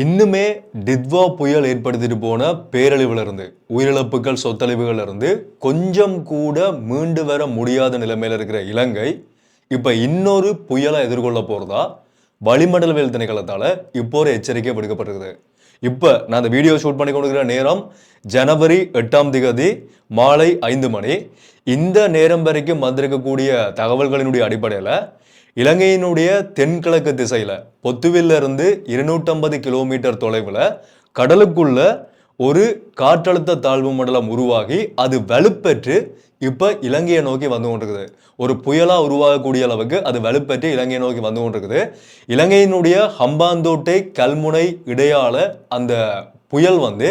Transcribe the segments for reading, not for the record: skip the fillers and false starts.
இன்னுமே டித்வா புயல் ஏற்படுத்திட்டு போன பேரழிவுல இருந்து உயிரிழப்புகள் சொத்தழிவுகள் இருந்து கொஞ்சம் கூட மீண்டு வர முடியாத நிலைமையில இருக்கிற இலங்கை இப்ப இன்னொரு புயலை எதிர்கொள்ள போறதா வளிமண்டலவியல் திணைக்களத்தால இப்போ ஒரு எச்சரிக்கை விடுக்கப்பட்டிருக்குது. இப்ப நான் இந்த வீடியோ ஷூட் பண்ணி கொண்டிருக்கிற நேரம் ஜனவரி 8 மாலை 5 மணி. இந்த நேரம் வரைக்கும் வந்திருக்கக்கூடிய தகவல்களினுடைய அடிப்படையில் இலங்கையினுடைய தென்கிழக்கு திசையில பொத்துவில்ல இருந்து 250 கிலோமீட்டர் தொலைவில் கடலுக்குள்ள ஒரு காற்றழுத்த தாழ்வு மண்டலம் உருவாகி அது வலுப்பெற்று இப்ப இலங்கையை நோக்கி வந்து கொண்டிருக்குது. ஒரு புயலா உருவாகக்கூடிய அளவுக்கு அது வலுப்பெற்று இலங்கையை நோக்கி வந்து கொண்டிருக்குது. இலங்கையினுடைய ஹம்பாந்தோட்டை கல்முனை இடையால அந்த புயல் வந்து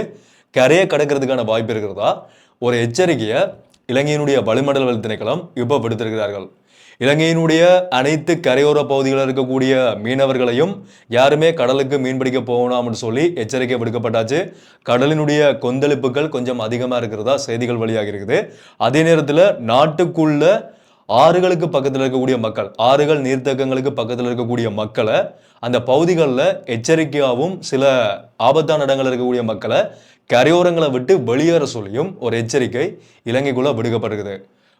கரையை கடக்கிறதுக்கான வாய்ப்பு இருக்கிறதா ஒரு எச்சரிக்கையை இலங்கையினுடைய வளிமண்டலவியல் திணைக்களம் இப்ப விடுத்திருக்கிறார்கள். இலங்கையினுடைய அனைத்து கரையோர பகுதிகளில் இருக்கக்கூடிய மீனவர்களையும் யாருமே கடலுக்கு மீன்பிடிக்க போகணும்னு சொல்லி எச்சரிக்கை விடுக்கப்பட்டாச்சு. கடலினுடைய கொந்தளிப்புகள் கொஞ்சம் அதிகமாக இருக்கிறதா செய்திகள் வழியாக இருக்குது. அதே நேரத்தில் நாட்டுக்குள்ள ஆறுகளுக்கு பக்கத்தில் இருக்கக்கூடிய மக்கள், ஆறுகள் நீர்த்தேக்கங்களுக்கு பக்கத்தில் இருக்கக்கூடிய மக்களை அந்த பகுதிகளில் எச்சரிக்கையாகவும் சில ஆபத்தான இடங்கள் இருக்கக்கூடிய மக்களை கரையோரங்களை விட்டு வெளியேற சொல்லியும் ஒரு எச்சரிக்கை இலங்கைக்குள்ள விடுக்கப்பட்டிருக்குது.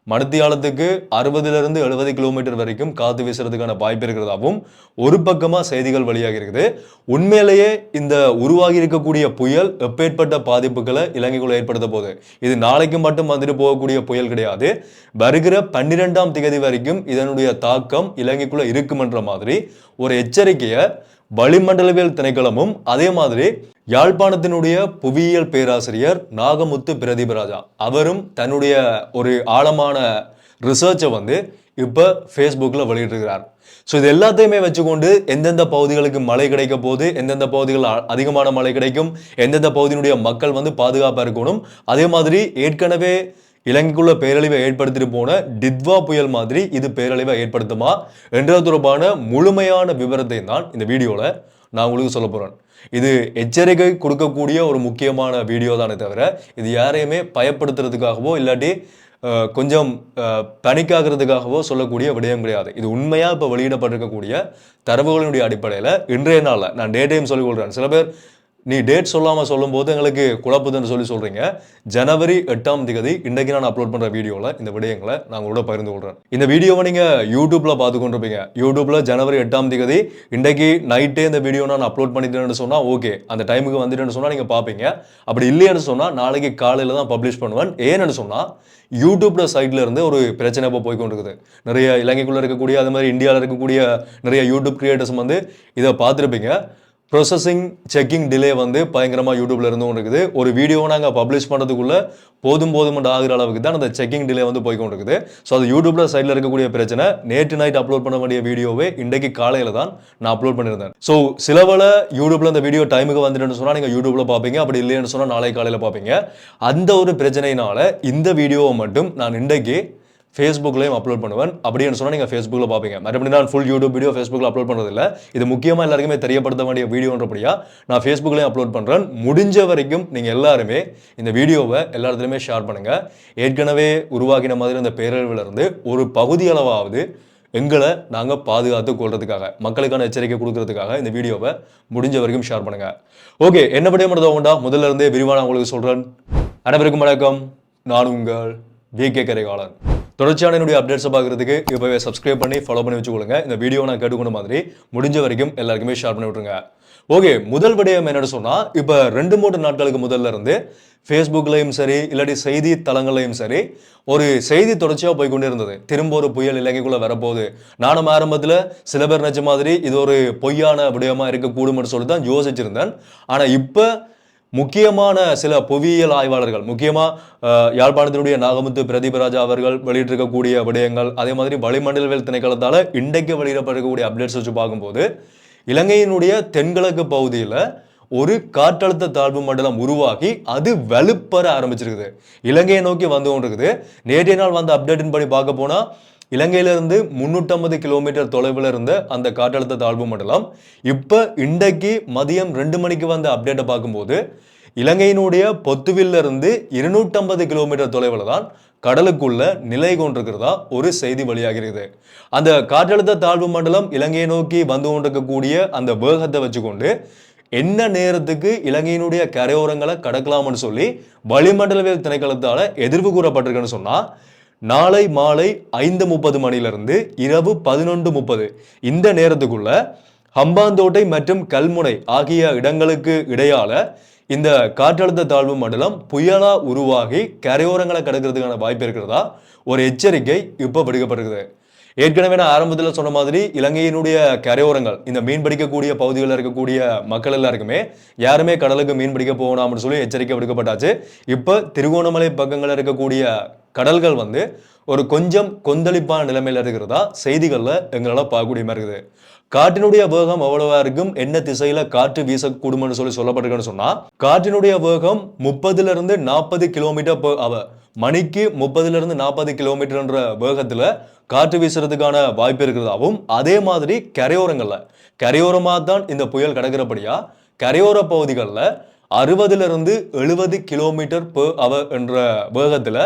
மணித்தியாலத்துக்கு 60 to 70 கிலோமீட்டர் வரைக்கும் காத்து வீசுறதுக்கான வாய்ப்பு இருக்கிறதாகவும் ஒரு பக்கமா செய்திகள் வழியாக இருக்குது. உண்மையிலேயே இந்த உருவாகி இருக்கக்கூடிய புயல் எப்பேற்பட்ட பாதிப்புகளை இலங்கைக்குள்ள ஏற்படுத்த போகுது. இது நாளைக்கு மட்டும் வந்துட்டு போகக்கூடிய புயல் கிடையாது. வருகிற 12ஆம் தேதி வரைக்கும் இதனுடைய தாக்கம் இலங்கைக்குள்ள இருக்குமென்ற மாதிரி ஒரு எச்சரிக்கையை வளிமண்டலவியல் திணைக்களமும் அதே மாதிரி யாழ்ப்பாணத்தினுடைய புவியியல் பேராசிரியர் நாகமுத்து பிரதீபராஜா அவரும் தன்னுடைய ஒரு ஆழமான ரிசர்ச்சை வந்து இப்போ ஃபேஸ்புக்கில் வெளியிட்டிருக்கிறார். ஸோ இது எல்லாத்தையுமே வச்சுக்கொண்டு எந்தெந்த பகுதிகளுக்கு மழை கிடைக்க போகுது, எந்தெந்த பகுதிகள் அதிகமான மழை கிடைக்கும், எந்தெந்த பகுதியினுடைய மக்கள் வந்து பாதுகாப்பாக இருக்கணும், அதே மாதிரி ஏற்கனவே இலங்கைக்குள்ள பேரழிவை ஏற்படுத்திட்டு போன டித்வா புயல் மாதிரி இது பேரழிவை ஏற்படுத்துமா என்ற தொடர்பான முழுமையான விவரத்தை தான் இந்த வீடியோவில் நான் உங்களுக்கு சொல்ல போகிறேன். இது எச்சரிக்கை கொடுக்கக்கூடிய ஒரு முக்கியமான வீடியோ தானே தவிர இது யாரையுமே பயப்படுத்துறதுக்காகவோ இல்லாட்டி கொஞ்சம் பணிக்காகிறதுக்காகவோ சொல்லக்கூடிய விடயம் கிடையாது. இது உண்மையாக இப்போ வெளியிடப்பட்டிருக்கக்கூடிய தரவுகளினுடைய அடிப்படையில் இன்றைய நாளில் நான் டேட்டையும் சொல்லிக் கொள்கிறேன். சில பேர் நீ டேட் சொல்லாமல் சொல்லும்போது எங்களுக்கு குழப்புதுன்னு சொல்கிறீங்க. ஜனவரி 8 இன்றைக்கு நான் அப்லோட் பண்ணுற வீடியோவில் இந்த விடயங்களை நான் உங்களோட பகிர்ந்து கொள்கிறேன். இந்த வீடியோவை நீங்கள் யூடியூப்பில் பார்த்து கொண்டிருப்பீங்க. யூடியூப்பில் ஜனவரி 8 இன்றைக்கு நைட்டே இந்த வீடியோ நான் அப்லோட் பண்ணிட்டேன்னு சொன்னால் ஓகே, அந்த டைமுக்கு வந்துட்டேன்னு சொன்னால் நீங்கள் பார்ப்பீங்க. அப்படி இல்லைன்னு சொன்னால் நாளைக்கு காலையில் தான் பப்ளிஷ் பண்ணுவேன். ஏன்னு சொன்னால் யூடியூப்ல சைட்ல இருந்து ஒரு பிரச்சனை இப்போ போய்கொண்டிருக்குது. நிறைய இலங்கைக்குள்ள இருக்கக்கூடிய அது மாதிரி இந்தியாவில் இருக்கக்கூடிய நிறைய யூடியூப் கிரியேட்டர்ஸ் வந்து இதை பார்த்துருப்பீங்க. ப்ரொசஸிங் செக்கிங் டிலே வந்து பயங்கரமாக யூடியூப்ல இருந்து இருக்குது. ஒரு வீடியோவை நாங்கள் பப்ளிஷ் பண்ணுறதுக்குள்ள போதும் ஆகிற அளவுக்கு தான் அந்த செக்கிங் டிலே வந்து போய்கொண்டிருக்குது. ஸோ அது யூடியூப்ல சைடில் இருக்கக்கூடிய பிரச்சனை. நேற்று நைட் அப்லோட் பண்ண வேண்டிய வீடியோவே இன்றைக்கு காலையில் தான் நான் அப்லோட் பண்ணியிருந்தேன். ஸோ சிலவளை யூடியூப்ல அந்த வீடியோ டைமுக்கு வந்துட்டுன்னு சொன்னால் நீங்கள் யூடியூப்ல பார்ப்பீங்க, அப்படி இல்லைன்னு சொன்னால் நாளை காலையில் பார்ப்பீங்க. அந்த ஒரு பிரச்சனையினால இந்த வீடியோவை மட்டும் நான் இன்றைக்கு ஃபேஸ்புக்லையும் அப்லோட் பண்ணுவேன். அப்படின்னு சொன்னால் நீங்கள் ஃபேஸ்புக்கில் பார்ப்பீங்க. மறுபடியும் நான் ஃபுல் யூடியூப் வீடியோ ஃபேஸ்புக்கில் அப்லோட் பண்ணுறதில்ல. இது முக்கியமாக எல்லாருக்குமே தெரியப்படுத்த வேண்டிய வீடியோன்றபடியா நான் ஃபேஸ்புக்லையும் அப்லோட் பண்ணுறேன். முடிஞ்ச வரைக்கும் நீங்கள் எல்லாருமே இந்த வீடியோவை எல்லா இடத்துலையுமே ஷேர் பண்ணுங்கள். ஏற்கனவே உருவாக்கின மாதிரி இந்த பேரழிவிலிருந்து ஒரு பகுதி அளவாவது எங்களை நாங்கள் பாதுகாத்து கொள்றதுக்காக, மக்களுக்கான எச்சரிக்கை கொடுக்கறதுக்காக இந்த வீடியோவை முடிஞ்ச வரைக்கும் ஷேர் பண்ணுங்கள். ஓகே, என்ன படி உண்டா முதல்ல இருந்தே விரிவான உங்களுக்கு சொல்கிறேன். அனைவருக்கும் வணக்கம். நான் உங்கள் VK கரைகாலன். தொடர்ச்சியான என்னுடைய அப்டேட்ஸை பார்க்குறதுக்கு இப்போவே சப்ஸ்கிரைப் பண்ணி ஃபாலோ பண்ணி வச்சுக்கொள்ளுங்க. இந்த வீடியோ நான் கேட்டுக்கொண்ட மாதிரி முடிஞ்ச வரைக்கும் எல்லாருக்குமே ஷேர் பண்ணி விட்டுருங்க. ஓகே, முதல் விடயம் என்னன்னு சொன்னால் இப்போ 2-3 நாட்களுக்கு முதல்ல இருந்து ஃபேஸ்புக்லையும் சரி இல்லாட்டி செய்தி தளங்களையும் சரி ஒரு செய்தி தொடர்ச்சியாக போய்கொண்டே இருந்தது. திரும்ப ஒரு புயல் இலங்கைக்குள்ளே வரப்போகுது. நானும் ஆரம்பத்தில் சில பேர் நினச்ச மாதிரி இது ஒரு பொய்யான விடயமாக இருக்கக்கூடும்னு சொல்லி தான் யோசிச்சிருந்தேன். ஆனால் இப்போ முக்கியமான சில புவியியல் ஆய்வாளர்கள், முக்கியமாக யாழ்ப்பாணத்தினுடைய நாகமுத்து பிரதீபராஜா அவர்கள் வெளியிட்டிருக்கக்கூடிய விடயங்கள், அதே மாதிரி வளிமண்டலவியல் திணைக்களத்தால் இன்றைக்கு வெளியிடப்படக்கூடிய அப்டேட்ஸ் வச்சு பார்க்கும்போது இலங்கையினுடைய தென்கிழக்கு பகுதியில் ஒரு காற்றழுத்த தாழ்வு மண்டலம் உருவாகி அது வலுப்பெற ஆரம்பிச்சிருக்குது. இலங்கையை நோக்கி வந்து கொண்டிருக்குது. நேற்றைய நாள் வந்த அப்டேட்டின் படி பார்க்க போனால் இலங்கையிலிருந்து 350 கிலோமீட்டர் தொலைவில் இருந்த அந்த காற்றழுத்த தாழ்வு மண்டலம் இப்போ இன்றைக்கு மதியம் 2 மணிக்கு வந்த அப்டேட்டை பார்க்கும்போது இலங்கையினுடைய பொத்துவில்ல இருந்து 250 கிலோமீட்டர் தொலைவில் தான் கடலுக்குள்ள நிலை கொண்டிருக்கிறதா ஒரு செய்தி வெளியாகிறது. அந்த காற்றழுத்த தாழ்வு மண்டலம் இலங்கையை நோக்கி வந்து கொண்டிருக்கக்கூடிய அந்த வேகத்தை வச்சுக்கொண்டு என்ன நேரத்துக்கு இலங்கையினுடைய கரையோரங்களை கடக்கலாம்னு சொல்லி வளிமண்டலவியல் திணைக்களத்தால எதிர்வு கூறப்பட்டிருக்குன்னு சொன்னா நாளை மாலை 5:30 மணிலிருந்து இரவு 11:30 இந்த நேரத்துக்குள்ள ஹம்பாந்தோட்டை மற்றும் கல்முனை ஆகிய இடங்களுக்கு இடையால இந்த காற்றழுத்த தாழ்வு மண்டலம் புயலா உருவாகி கரையோரங்களை கடக்கிறதுக்கான வாய்ப்பு இருக்கிறதா ஒரு எச்சரிக்கை இப்போ விடுக்கப்பட்டிருக்குது. ஏற்கனவே நான் ஆரம்பத்தில் சொன்ன மாதிரி இலங்கையினுடைய கரையோரங்கள் இந்த மீன் பிடிக்கக்கூடிய பகுதிகளில் இருக்கக்கூடிய மக்கள் எல்லாருக்குமே யாருமே கடலுக்கு மீன் பிடிக்க போகணும்னு சொல்லி எச்சரிக்கை விடுக்கப்பட்டாச்சு. இப்போ திருகோணமலை பக்கங்களில் இருக்கக்கூடிய கடல்கள் வந்து ஒரு கொஞ்சம் கொந்தளிப்பான நிலைமையில இருக்கிறதா செய்திகள்ல எங்களால் பார்க்கக்கூடிய மாதிரி இருக்குது. காற்றினுடைய வேகம் எவ்வளவா இருக்கும், என்ன திசையில காற்று வீசக்கூடும்னு சொல்லி சொல்லப்பட்டிருக்குன்னு சொன்னா காற்றினுடைய வேகம் 30-40 km/h மணிக்கு 30-40 km என்ற வேகத்துல காற்று வீசுறதுக்கான வாய்ப்பு இருக்கிறதாவும், அதே மாதிரி கரையோரமா தான் இந்த புயல் கடக்கிறபடியா கரையோர பகுதிகளில் 60-70 km/h என்ற வேகத்துல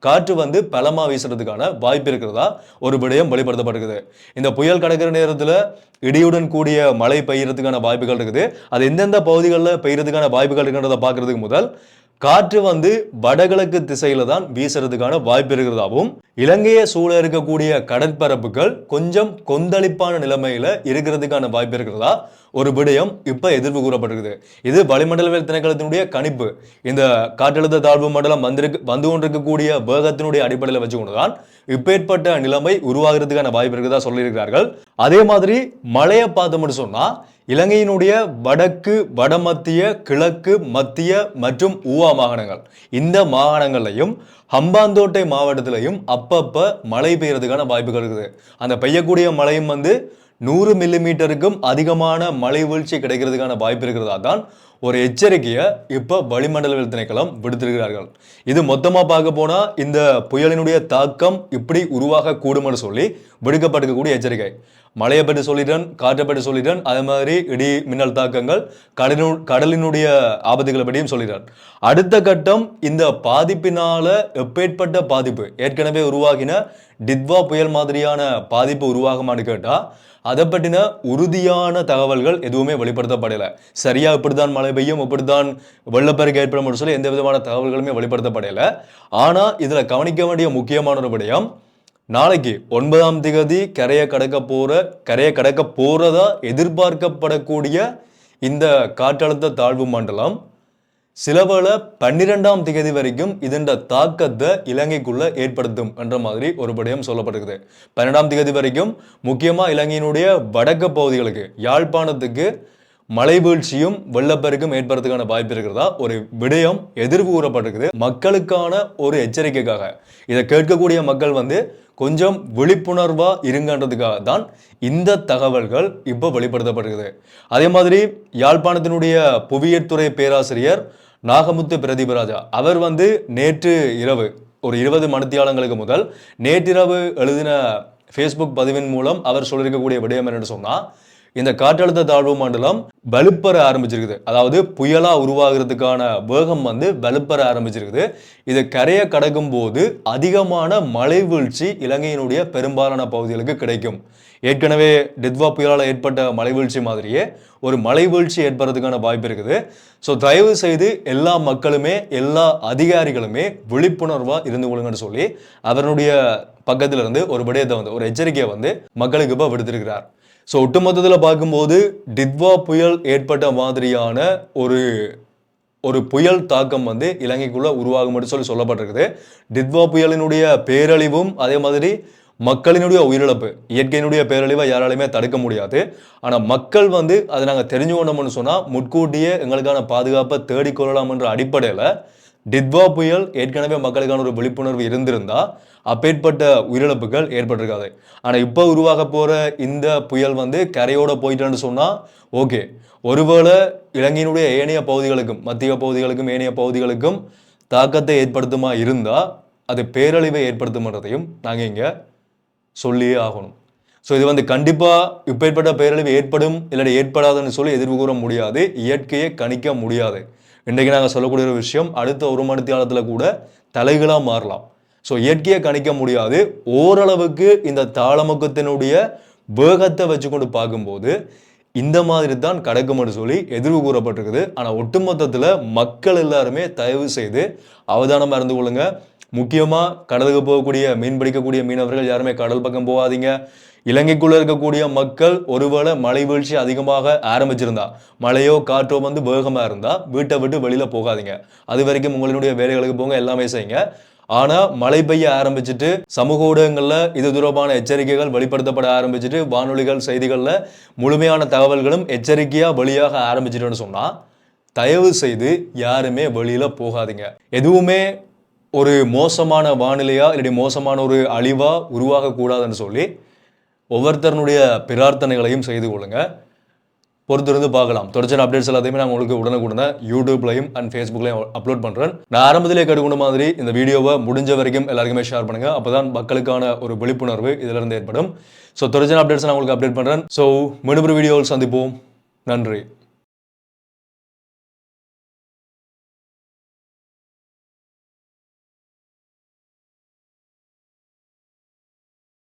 காற்று வந்து பலமா வீசுறதுக்கான வாய்ப்பு இருக்கிறதா ஒரு விடயம் வெளிப்படுத்தப்பட்டிருக்குது. இந்த புயல் கடக்கிற நேரத்துல இடியுடன் கூடிய மழை பெய்யறதுக்கான வாய்ப்புகள் இருக்குது. அது எந்தெந்த பகுதிகளில் பெய்யறதுக்கான வாய்ப்புகள் இருக்குன்றதை பார்க்கறதுக்கு முதல் காற்று வந்து வடகிழக்கு திசையில தான் வீசுறதுக்கான வாய்ப்பு இருக்கிறதாகவும், இலங்கையை சூழ இருக்கக்கூடிய கடற்பரப்புகள் கொஞ்சம் கொந்தளிப்பான நிலைமையில இருக்கிறதுக்கான வாய்ப்பு இருக்கிறதா ஒரு விடயம் இப்ப எதிர்ப்பு கூறப்பட்டிருக்குது. இது வளிமண்டலவியல் திணைக்களத்தினுடைய கணிப்பு. இந்த காற்றழுத்த தாழ்வு மண்டலம் வந்து கொண்டிருக்கக்கூடிய வேகத்தினுடைய அடிப்படையில் வச்சுக்கொண்டுதான் இப்பேற்பட்ட நிலைமை உருவாகிறதுக்கான வாய்ப்பு இருக்குதா சொல்லியிருக்கிறார்கள். அதே மாதிரி மழையை பார்த்தோம்னு சொன்னா இலங்கையினுடைய வடக்கு, வடமத்திய, கிழக்கு, மத்திய மற்றும் ஊவா மாகாணங்கள் இந்த மாகாணங்கள்லையும் ஹம்பாந்தோட்டை மாவட்டத்திலையும் அப்பப்ப மழை பெய்யறதுக்கான வாய்ப்புகள் இருக்குது. அந்த பெய்யக்கூடிய மழையும் வந்து 100 மில்லிமீட்டருக்கும் அதிகமான மழை வீழ்ச்சி கிடைக்கிறதுக்கான வாய்ப்பு இருக்கிறதா தான் ஒரு எச்சரிக்கையை இப்ப வளிமண்டலவியல் திணைக்களம் விடுத்திருக்கிறார்கள். இது மொத்தமா பார்க்க போனா இந்த புயலினுடைய தாக்கம் இப்படி உருவாக கூடும்னு சொல்லி விடுக்கப்பட்டிருக்கக்கூடிய எச்சரிக்கை. மழையை பற்றி சொல்லிட்டேன், காற்றை பற்றி சொல்லிட்டேன், அதே மாதிரி இடி மின்னல் தாக்கங்கள், கடலினுடைய ஆபத்துகளை பற்றியும் சொல்லிட்டேன். அடுத்த கட்டம் இந்த பாதிப்பினால எப்பேற்பட்ட பாதிப்பு, ஏற்கனவே உருவாகின டிட்வா புயல் மாதிரியான பாதிப்பு உருவாகுமான்னு கேட்டா அதை பற்றின உறுதியான தகவல்கள் எதுவுமே வெளிப்படுத்தப்படலை. சரியா இப்படித்தான் மழை பெய்யும், இப்படித்தான் வெள்ளப்பெருக்கு ஏற்படும் சொல்லி எந்த விதமான தகவல்களுமே வெளிப்படுத்தப்படலை. ஆனா இதுல கவனிக்க வேண்டிய முக்கியமான ஒரு விடயம், நாளைக்கு 9ஆம் தேதி கரையை கடக்க போறதா எதிர்பார்க்கப்படக்கூடிய இந்த காற்றழுத்த தாழ்வு மண்டலம் சிலவேளை 12ஆம் தேதி வரைக்கும் இதன் தாக்கத்தை இலங்கைக்குள்ள ஏற்படுத்தும் என்ற மாதிரி ஒரு விடயம் சொல்லப்பட்டிருக்குது. 12ஆம் தேதி வரைக்கும் முக்கியமா இலங்கையினுடைய வடக்கு பகுதிகளுக்கு, யாழ்ப்பாணத்துக்கு மழை வீழ்ச்சியும் வெள்ளப்பெருக்கும் ஏற்படுறதுக்கான வாய்ப்பு இருக்கிறதா ஒரு விடயம் எதிர்ப்பு கூறப்பட்டிருக்குது. மக்களுக்கான ஒரு எச்சரிக்கைக்காக இதை கேட்கக்கூடிய மக்கள் வந்து கொஞ்சம் விழிப்புணர்வா இருங்கன்றதுக்காக தான் இந்த தகவல்கள் இப்போ வெளிப்படுத்தப்பட்டிருக்குது. அதே மாதிரி யாழ்ப்பாணத்தினுடைய புவியியல் துறை பேராசிரியர் நாகமுத்து பிரதீபராஜா அவர் வந்து நேற்று இரவு ஒரு 20 மணித்தியாலங்களுக்கு முதல் நேற்றிரவு எழுதின ஃபேஸ்புக் பதிவின் மூலம் அவர் சொல்லியிருக்கக்கூடிய விடயம் என்னன்னு சொன்னா, இந்த காற்றழுத்த தாழ்வு மண்டலம் வலுப்பெற ஆரம்பிச்சிருக்குது. அதாவது புயலா உருவாகிறதுக்கான வேகம் வந்து வலுப்பெற ஆரம்பிச்சிருக்குது. இது கரையை கடக்கும் போது அதிகமான மழை வீழ்ச்சி இலங்கையினுடைய பெரும்பாலான பகுதிகளுக்கு கிடைக்கும். ஏற்கனவே டிட்வா புயலால் ஏற்பட்ட மழை வீழ்ச்சி மாதிரியே ஒரு மழை வீழ்ச்சி ஏற்படுறதுக்கான வாய்ப்பு இருக்குது. ஸோ தயவு செய்து எல்லா மக்களுமே, எல்லா அதிகாரிகளுமே விழிப்புணர்வா இருந்து கொள்ளுங்கன்னு சொல்லி அவருடைய பக்கத்துல இருந்து ஒரு விடயத்தை வந்து ஒரு எச்சரிக்கையை வந்து மக்களுக்கு இப்போ விடுத்திருக்கிறார். ஸோ ஒட்டுமொத்தத்தில் பார்க்கும்போது டிட்வா புயல் ஏற்பட்ட மாதிரியான ஒரு புயல் தாக்கம் வந்து இலங்கைக்குள்ள உருவாகும் சொல்லப்பட்டிருக்குது. டிட்வா புயலினுடைய பேரழிவும் அதே மாதிரி மக்களினுடைய உயிரிழப்பு, இயற்கையினுடைய பேரழிவை யாராலுமே தடுக்க முடியாது. ஆனால் மக்கள் வந்து அதை நாங்கள் தெரிஞ்சு கொண்டோம்னு சொன்னால் முன்கூட்டியே எங்களுக்கான பாதுகாப்பை தேடிக்கொள்ளலாம் என்ற அடிப்படையில் டிட்வா புயல் ஏற்கனவே மக்களுக்கான ஒரு விழிப்புணர்வு இருந்திருந்தா அப்பேற்பட்ட உயிரிழப்புகள் ஏற்பட்டிருக்காது. ஆனால் இப்போ உருவாக போற இந்த புயல் வந்து கரையோட போயிட்டேன்னு சொன்னா ஓகே, ஒருவேளை இலங்கையினுடைய ஏனைய பகுதிகளுக்கும், மத்திய பகுதிகளுக்கும் ஏனைய பகுதிகளுக்கும் தாக்கத்தை ஏற்படுத்துமா இருந்தா அது பேரழிவை ஏற்படுத்தும்ன்றதையும் நாங்கள் இங்கே சொல்லியே ஆகணும். ஸோ இது வந்து கண்டிப்பா இப்பேற்பட்ட பேரழிவு ஏற்படும் இல்லாட்டி ஏற்படாதுன்னு சொல்லி எதிர்ப்பு கூற முடியாது, இயற்கையை கணிக்க முடியாது. இன்றைக்கு நாங்கள் சொல்லக்கூடிய ஒரு விஷயம் அடுத்த ஒரு மணித்தியாலத்தில் கூட தலைகளாக மாறலாம். ஸோ இயற்கையை கணிக்க முடியாது. ஓரளவுக்கு இந்த தாளமுகத்தினுடைய வேகத்தை வச்சுக்கொண்டு பார்க்கும்போது இந்த மாதிரி தான் கடக்கும்னு சொல்லி எதிர்வு கூறப்பட்டிருக்குது. ஆனால் ஒட்டுமொத்தத்தில் மக்கள் எல்லாருமே தயவு செய்து அவதானமாக இருந்து கொள்ளுங்க. முக்கியமாக கடலுக்கு போகக்கூடிய மீன் பிடிக்கக்கூடிய மீனவர்கள் யாருமே கடல் பக்கம் போகாதீங்க. இலங்கைக்குள்ள இருக்கக்கூடிய மக்கள் ஒருவேளை மழை வீழ்ச்சி அதிகமாக ஆரம்பிச்சிருந்தா, மழையோ காற்றோ வந்து வேகமாக இருந்தால் வீட்டை விட்டு வெளியில் போகாதீங்க. அது வரைக்கும் உங்களுடைய வேலைகளுக்கு போங்க, எல்லாமே செய்யுங்க. ஆனால் மழை பெய்ய ஆரம்பிச்சுட்டு சமூக ஊடகங்களில் இது தொடர்பான எச்சரிக்கைகள் வெளிப்படுத்தப்பட ஆரம்பிச்சுட்டு வானொலிகள் செய்திகளில் முழுமையான தகவல்களும் எச்சரிக்கையாக வெளியாக ஆரம்பிச்சிட்டுன்னு சொன்னால் தயவு செய்து யாருமே வெளியில் போகாதீங்க. எதுவுமே ஒரு மோசமான வானிலையா இல்லாட்டி மோசமான ஒரு அழிவா உருவாகக்கூடாதுன்னு சொல்லி ஒவ்வொருத்தருடைய பிரார்த்தனைகளையும் செய்து கொள்ளுங்க. பொறுத்திருந்து பார்க்கலாம். தொடர்ச்சியான அப்டேட்ஸ் எல்லாத்தையுமே நான் உங்களுக்கு உடனுக்குடனே யூடியூப்லையும் அண்ட் ஃபேஸ்புக்லையும் அப்லோட் பண்ணுறேன். நான் ஆரம்பத்திலே கேட்டுக்கொண்ட மாதிரி இந்த வீடியோவை முடிஞ்ச வரைக்கும் எல்லாருக்குமே ஷேர் பண்ணுங்க. அப்போதான் மக்களுக்கான ஒரு விழிப்புணர்வு இதிலிருந்து ஏற்படும். ஸோ தொடர்ச்சியான அப்டேட்ஸ் நான் உங்களுக்கு அப்டேட் பண்ணுறேன். ஸோ மீண்டும் ஒரு வீடியோவில் சந்திப்போம். நன்றி.